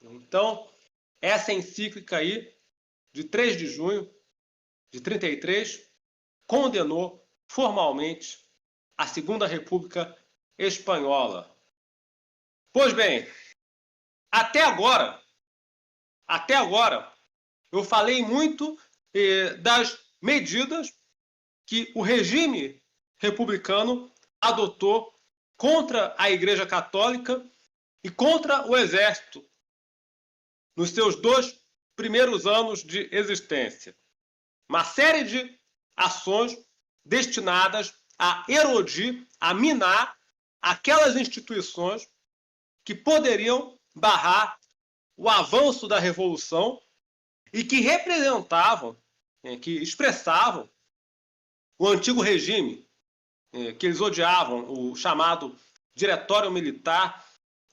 Então, essa encíclica aí, de 3 de junho de 33, condenou formalmente a Segunda República Espanhola. Pois bem, até agora, eu falei muito das medidas que o regime republicano adotou contra a Igreja Católica e contra o Exército nos seus 2 primeiros anos de existência. Uma série de ações destinadas a erodir, a minar aquelas instituições que poderiam barrar o avanço da Revolução e que representavam, que expressavam o antigo regime, que eles odiavam, o chamado Diretório Militar,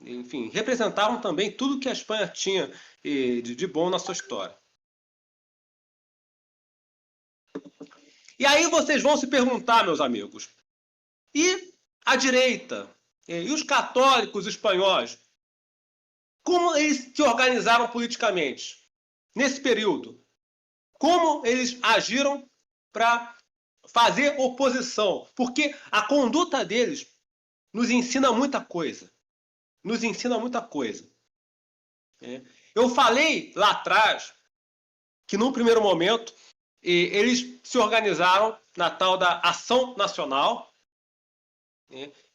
enfim, representavam também tudo que a Espanha tinha de bom na sua história. E aí vocês vão se perguntar, meus amigos, e a direita, e os católicos espanhóis, como eles se organizaram politicamente nesse período? Como eles agiram para fazer oposição? Porque a conduta deles nos ensina muita coisa. Nos ensina muita coisa. Eu falei lá atrás que, num primeiro momento, eles se organizaram na tal da Ação Nacional.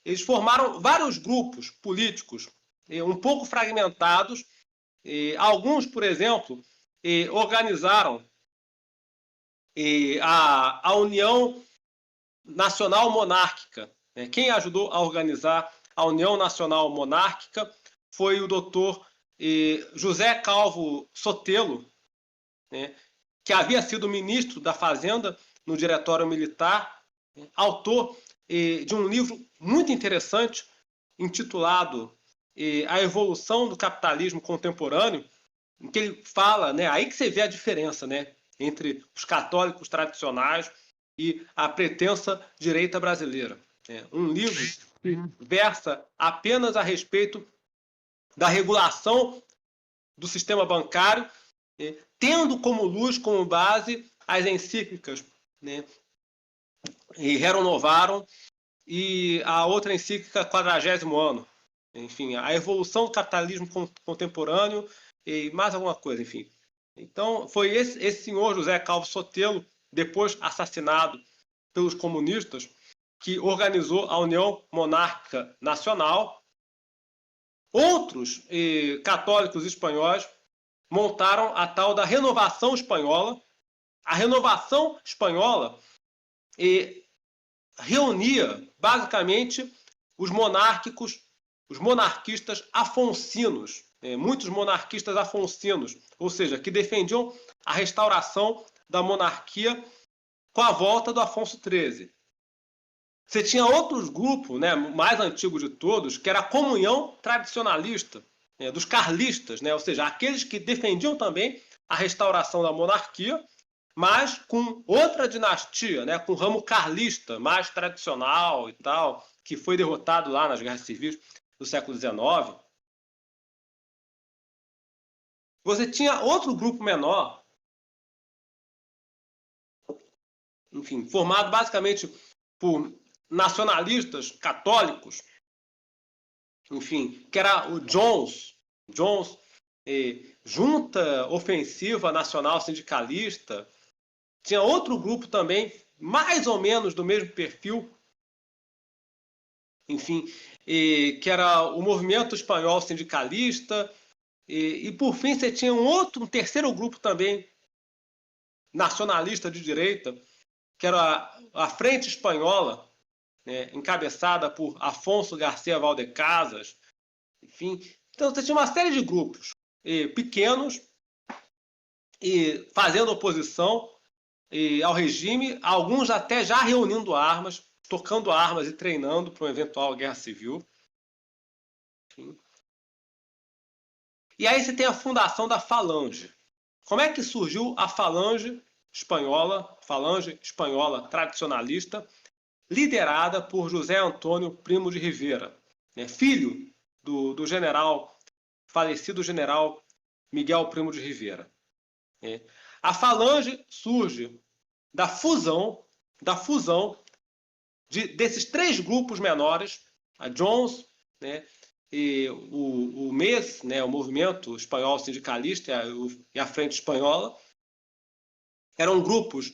Eles formaram vários grupos políticos um pouco fragmentados. Alguns, por exemplo, organizaram a União Nacional Monárquica. Quem ajudou a organizar a União Nacional Monárquica foi o doutor José Calvo Sotelo, que havia sido ministro da Fazenda no Diretório Militar, autor de um livro muito interessante intitulado A Evolução do Capitalismo Contemporâneo, em que ele fala, aí que você vê a diferença, entre os católicos tradicionais e a pretensa direita brasileira. Um livro que versa apenas a respeito da regulação do sistema bancário, tendo como luz, como base, as encíclicas e Rerum Novarum e a outra encíclica 40º ano. Enfim, a evolução do capitalismo contemporâneo e mais alguma coisa, enfim. Então, foi esse senhor José Calvo Sotelo, depois assassinado pelos comunistas, que organizou a União Monárquica Nacional. Outros católicos espanhóis montaram a tal da Renovação Espanhola. A Renovação Espanhola reunia, basicamente, os monarquistas afonsinos, muitos monarquistas afonsinos, ou seja, que defendiam a restauração da monarquia com a volta do Afonso XIII. Você tinha outros grupos, mais antigo de todos, que era a Comunhão Tradicionalista, dos carlistas, ou seja, aqueles que defendiam também a restauração da monarquia, mas com outra dinastia, com o ramo carlista, mais tradicional e tal, que foi derrotado lá nas guerras civis do século XIX. Você tinha outro grupo menor, enfim, formado basicamente por nacionalistas católicos, enfim, que era o Jones, Junta Ofensiva Nacional Sindicalista. Tinha outro grupo também, mais ou menos do mesmo perfil, enfim, que era o Movimento Espanhol Sindicalista. E por fim, você tinha um terceiro grupo também, nacionalista de direita, que era a Frente Espanhola, encabeçada por Afonso Garcia Valdecasas. Enfim, então você tinha uma série de grupos pequenos fazendo oposição ao regime, alguns até já reunindo armas, tocando armas e treinando para uma eventual guerra civil. Enfim. E aí você tem a fundação da Falange. Como é que surgiu a Falange Espanhola tradicionalista, liderada por José Antônio Primo de Rivera, filho do falecido general Miguel Primo de Rivera. A Falange surge da fusão desses três grupos menores, a Jones, né, e o MES, né, o Movimento Espanhol Sindicalista e a Frente Espanhola. Eram grupos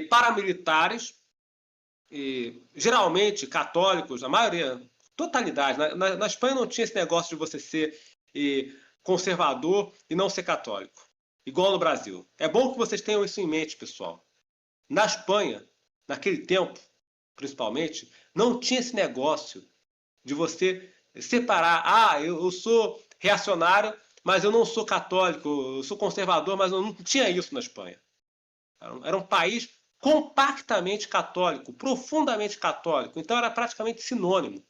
paramilitares, geralmente católicos, a maioria, totalidade. Na Espanha não tinha esse negócio de você ser conservador e não ser católico, igual no Brasil. É bom que vocês tenham isso em mente, pessoal. Na Espanha, naquele tempo, principalmente, não tinha esse negócio de você separar. Eu sou reacionário, mas eu não sou católico. Eu sou conservador, mas eu não tinha isso na Espanha. Era um país compactamente católico, profundamente católico. Então era praticamente sinônimo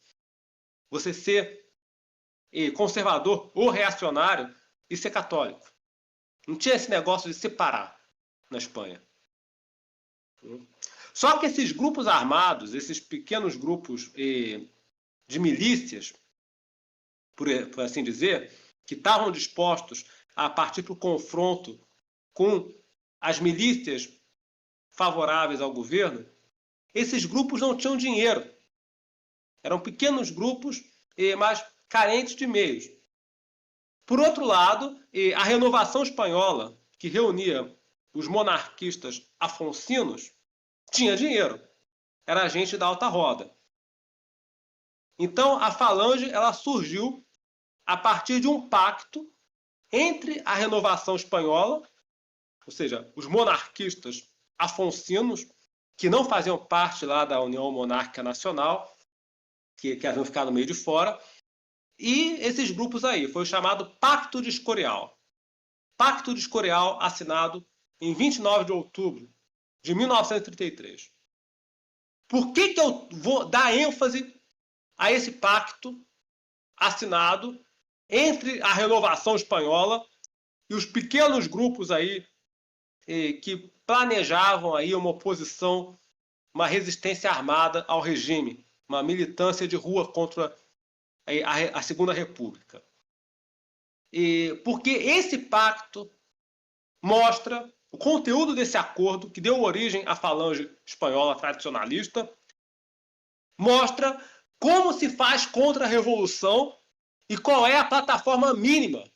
você ser conservador ou reacionário e ser católico. Não tinha esse negócio de separar na Espanha. Só que esses grupos armados, esses pequenos grupos de milícias, por assim dizer, que estavam dispostos a partir para o confronto com as milícias favoráveis ao governo, esses grupos não tinham dinheiro. Eram pequenos grupos, mas carentes de meios. Por outro lado, a Renovação Espanhola, que reunia os monarquistas afonsinos, tinha dinheiro. Era gente da alta roda. Então, a Falange ela surgiu a partir de um pacto entre a Renovação Espanhola, ou seja, os monarquistas afonsinos, que não faziam parte lá da União Monárquica Nacional, que haviam ficado meio de fora, e esses grupos aí. Foi o chamado Pacto de Escorial. Pacto de Escorial assinado em 29 de outubro de 1933. Por que eu vou dar ênfase a esse pacto assinado entre a Renovação Espanhola e os pequenos grupos aí que planejavam aí uma oposição, uma resistência armada ao regime, uma militância de rua contra a Segunda República? Porque esse pacto mostra o conteúdo desse acordo que deu origem à Falange Espanhola tradicionalista, mostra como se faz contra a revolução e qual é a plataforma mínima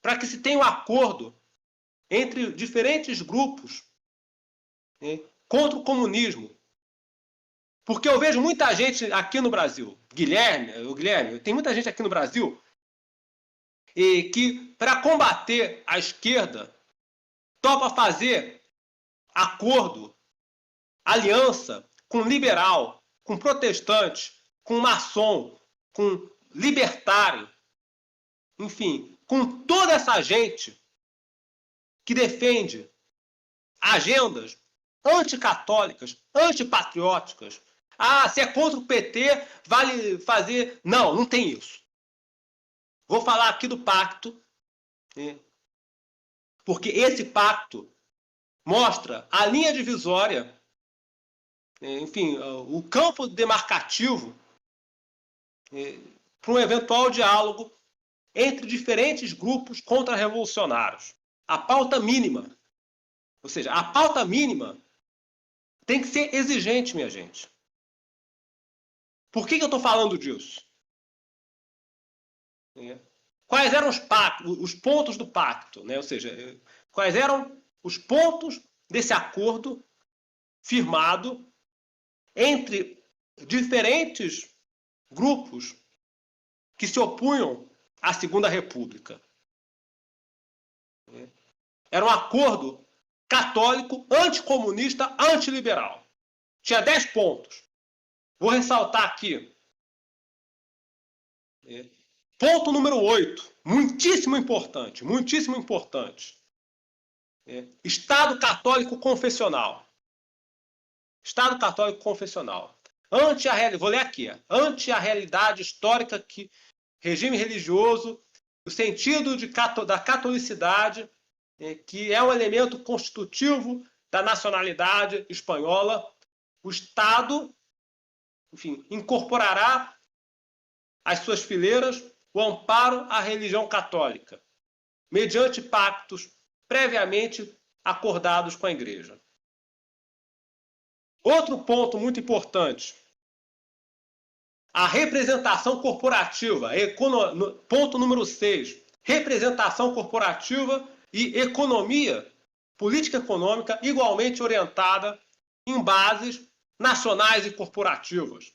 para que se tenha um acordo entre diferentes grupos contra o comunismo. Porque eu vejo muita gente aqui no Brasil, Guilherme, tem muita gente aqui no Brasil que, para combater a esquerda, topa fazer acordo, aliança com liberal, com protestante, com maçom, com libertário, enfim, com toda essa gente que defende agendas anticatólicas, antipatrióticas. Se é contra o PT, vale fazer... Não tem isso. Vou falar aqui do pacto, porque esse pacto mostra a linha divisória, enfim, o campo demarcativo para um eventual diálogo entre diferentes grupos contra-revolucionários. A pauta mínima. Ou seja, a pauta mínima tem que ser exigente, minha gente. Por que eu estou falando disso? Quais eram os pontos do pacto? Ou seja, quais eram os pontos desse acordo firmado entre diferentes grupos que se opunham à Segunda República? Era um acordo católico, anticomunista, antiliberal. Tinha 10 pontos. Vou ressaltar aqui. Ponto número 8. Muitíssimo importante. Muitíssimo importante. Estado católico confessional. Estado católico confessional. Vou ler aqui. Ante a realidade histórica que regime religioso, o sentido da catolicidade, que é um elemento constitutivo da nacionalidade espanhola, o Estado, enfim, incorporará às suas fileiras o amparo à religião católica, mediante pactos previamente acordados com a Igreja. Outro ponto muito importante, a representação corporativa, ponto número 6, representação corporativa e economia, política econômica igualmente orientada em bases nacionais e corporativas.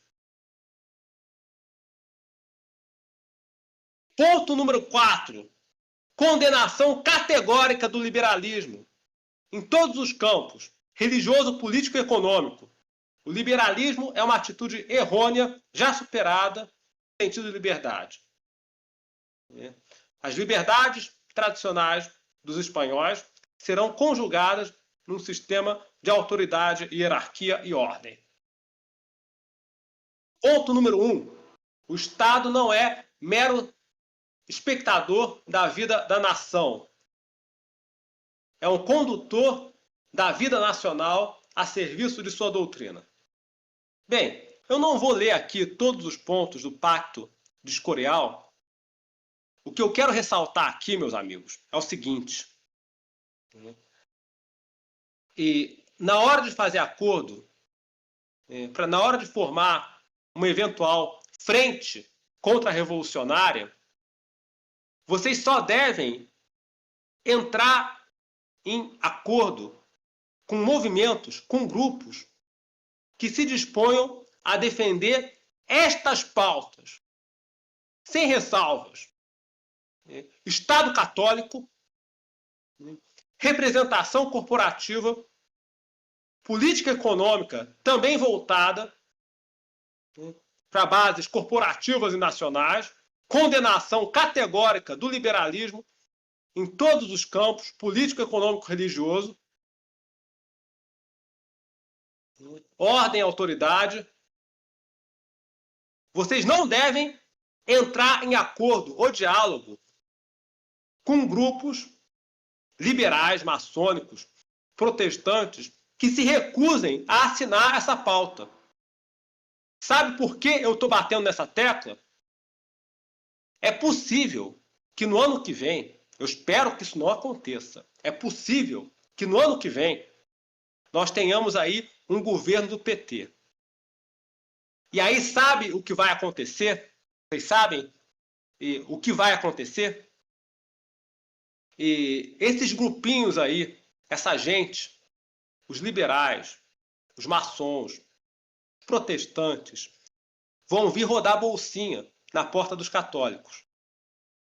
Ponto número 4, condenação categórica do liberalismo em todos os campos, religioso, político e econômico. O liberalismo é uma atitude errônea, já superada, no sentido de liberdade. As liberdades tradicionais dos espanhóis serão conjugadas num sistema de autoridade, hierarquia e ordem. Ponto número 1. O Estado não é mero espectador da vida da nação. É um condutor da vida nacional a serviço de sua doutrina. Bem, eu não vou ler aqui todos os pontos do Pacto de Escorial. O que eu quero ressaltar aqui, meus amigos, é o seguinte. E na hora de fazer acordo, na hora de formar uma eventual frente contra-revolucionária, vocês só devem entrar em acordo com movimentos, com grupos que se disponham a defender estas pautas, sem ressalvas. Estado católico, representação corporativa, política econômica também voltada para bases corporativas e nacionais, condenação categórica do liberalismo em todos os campos, político, econômico, religioso, ordem e autoridade. Vocês não devem entrar em acordo ou diálogo com grupos liberais, maçônicos, protestantes, que se recusem a assinar essa pauta. Sabe por que eu estou batendo nessa tecla? É possível que no ano que vem, eu espero que isso não aconteça, é possível que no ano que vem nós tenhamos aí um governo do PT. E aí sabe o que vai acontecer? Vocês sabem o que vai acontecer? E esses grupinhos aí, essa gente, os liberais, os maçons, os protestantes, vão vir rodar bolsinha na porta dos católicos.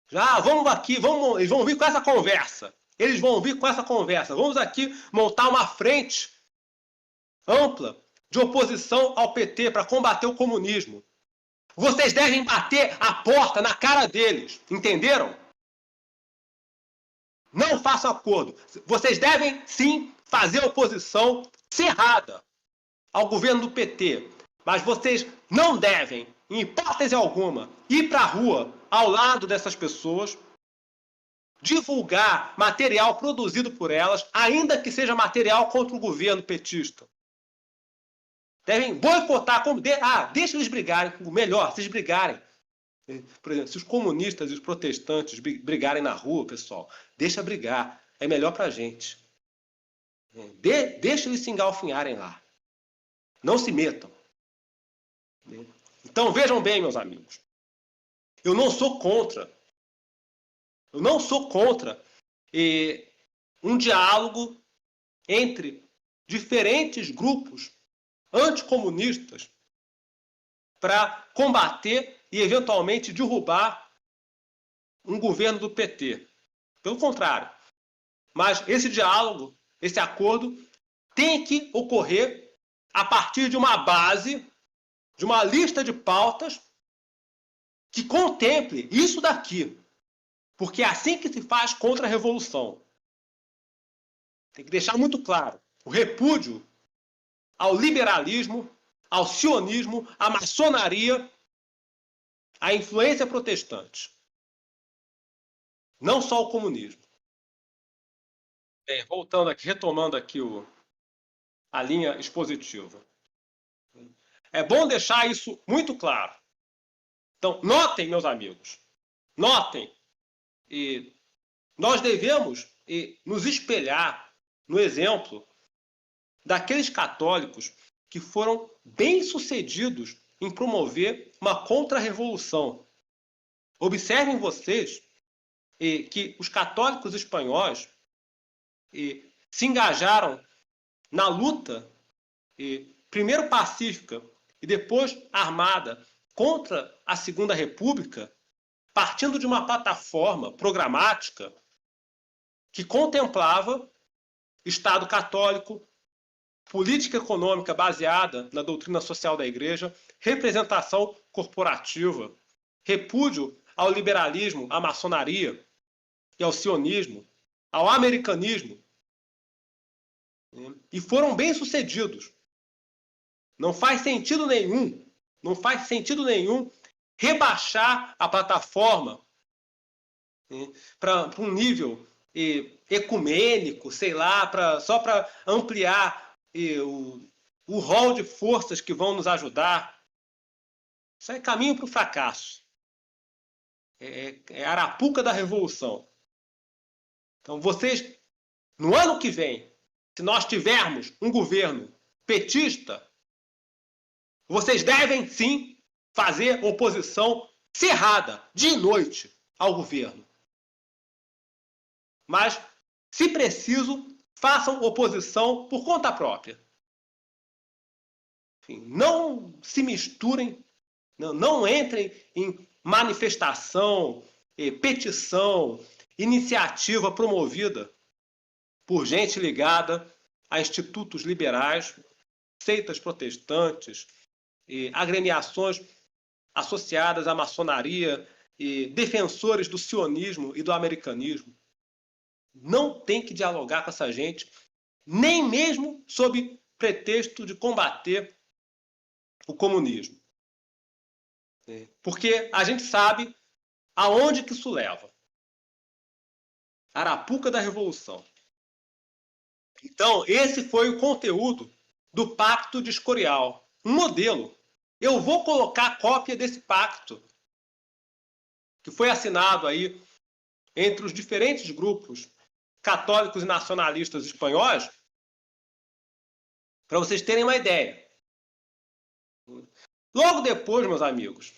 Já, vamos aqui, eles vão vir com essa conversa. Eles vão vir com essa conversa. Vamos aqui montar uma frente ampla de oposição ao PT para combater o comunismo. Vocês devem bater a porta na cara deles, entenderam? Não façam acordo. Vocês devem, sim, fazer oposição cerrada ao governo do PT. Mas vocês não devem, em hipótese alguma, ir para a rua ao lado dessas pessoas, divulgar material produzido por elas, ainda que seja material contra o governo petista. Devem boicotar, deixa eles brigarem, melhor, se eles brigarem. Por exemplo, se os comunistas e os protestantes brigarem na rua, pessoal, deixa brigar, é melhor para a gente. Deixa eles se engalfinharem lá. Não se metam. Então vejam bem, meus amigos, eu não sou contra um diálogo entre diferentes grupos anticomunistas para combater e eventualmente derrubar um governo do PT. Pelo contrário. Mas esse diálogo, esse acordo, tem que ocorrer a partir de uma base, de uma lista de pautas que contemple isso daqui. Porque é assim que se faz contra a revolução. Tem que deixar muito claro. O repúdio ao liberalismo, ao sionismo, à maçonaria, à influência protestante. Não só o comunismo. Bem, voltando aqui, retomando aqui a linha expositiva. É bom deixar isso muito claro. Então, notem, meus amigos, Notem, nós devemos nos espelhar no exemplo daqueles católicos que foram bem-sucedidos em promover uma contra-revolução. Observem vocês que os católicos espanhóis se engajaram na luta, primeiro pacífica e depois armada, contra a Segunda República, partindo de uma plataforma programática que contemplava Estado católico, política econômica baseada na doutrina social da Igreja, representação corporativa, repúdio ao liberalismo, à maçonaria e ao sionismo, ao americanismo. E foram bem-sucedidos. Não faz sentido nenhum rebaixar a plataforma para um nível ecumênico, sei lá, só para ampliar o rol de forças que vão nos ajudar. Isso é caminho para o fracasso. É a arapuca da revolução. Então, vocês, no ano que vem, se nós tivermos um governo petista, vocês devem, sim, fazer oposição cerrada, dia e noite, ao governo. Mas, se preciso, façam oposição por conta própria. Enfim, não se misturem, não entrem em manifestação, petição, iniciativa promovida por gente ligada a institutos liberais, seitas protestantes, agremiações associadas à maçonaria, defensores do sionismo e do americanismo. Não tem que dialogar com essa gente, nem mesmo sob pretexto de combater o comunismo. Porque a gente sabe aonde que isso leva. Arapuca da Revolução. Então, esse foi o conteúdo do Pacto de Escorial. Um modelo. Eu vou colocar a cópia desse pacto, que foi assinado aí entre os diferentes grupos católicos e nacionalistas espanhóis, para vocês terem uma ideia. Logo depois, meus amigos,